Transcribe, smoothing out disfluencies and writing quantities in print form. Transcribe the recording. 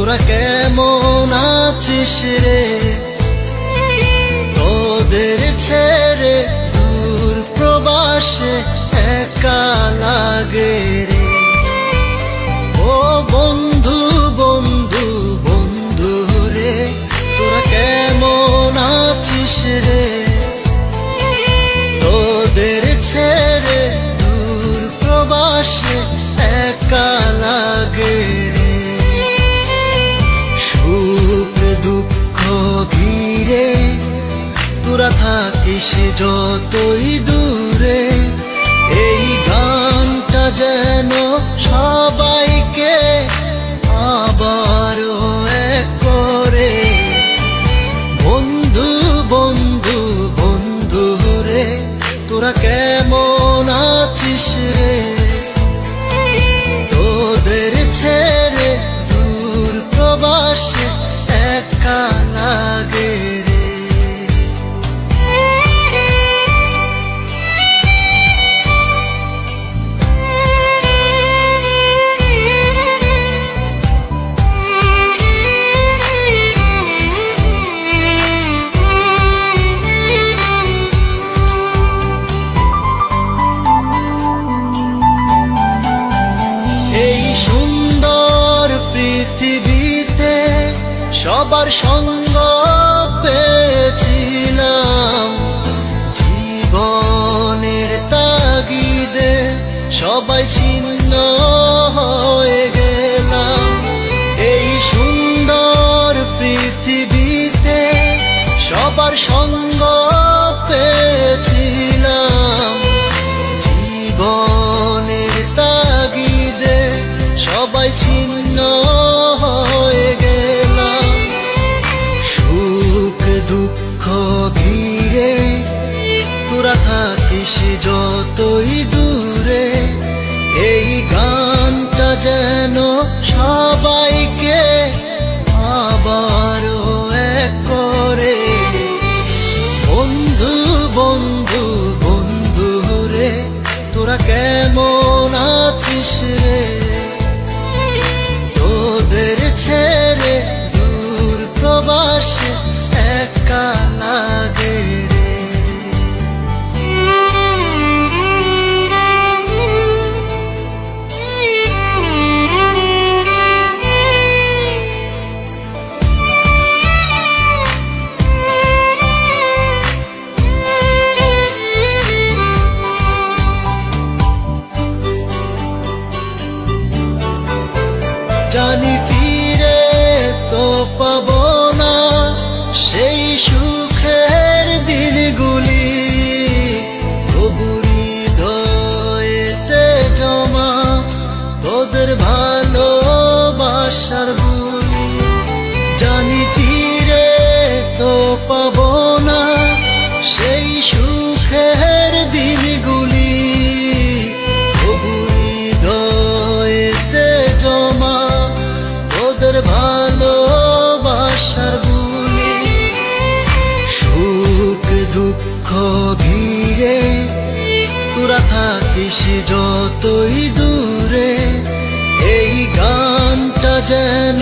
তোরা কেমন আছিস রে? তোদের ছেড়ে দূর প্রবাসে একা লাগে রে। ও বন্ধু বন্ধু বন্ধু রে, তোরা কেমন আছিস রে? তোদের ছেড়ে দূর প্রবাসে একা লাগে রে। সুখ দুঃখ ঘিরে তোরা থাকিস যতই দূরে, এই গানটা যেন সবাইকে আবারও এক করে। বন্ধু বন্ধু বন্ধু রে, তোরা কেমন আছিস রে? তোদের ছেড়ে দূর প্রবাসে একা লাগে রে। এই সুন্দর পৃথিবীতে সবার সঙ্গ পেয়েছিলাম, জীবনের তাগিদে সবাই ছিন্ন হয়ে গেলাম। এই সুন্দর পৃথিবীতে সবার সঙ্গ পেয়েছিলাম, জীবনের তাগিদে সবাই ছিন্ন হয়ে গেলাম। সুখ দুঃখ ঘিরে তোরা থাকিস যতই দূরে, এই গানটা যেন সবাইকে আবারও এক করে। বন্ধু বন্ধু বন্ধু রে, তোরা কেমন আছিস রে? তোদের ছেড়ে দূর প্রবাসে একা লাগে রে। জানি ফিরে তো পাবো না সেই সুখের দিনগুলি, তবু হৃদয়েতে জমা তোদের ভালোবাসার বুলি। জানি ফিরে তো পাবো না সেই সুখের দিনগুলি, তবু হৃদয়েতে জমা তোদের ভালোবাসার বুলি। সুখ দুঃখ ঘিরে তোরা থাকিস যতই দূরে, এই গানটা যেন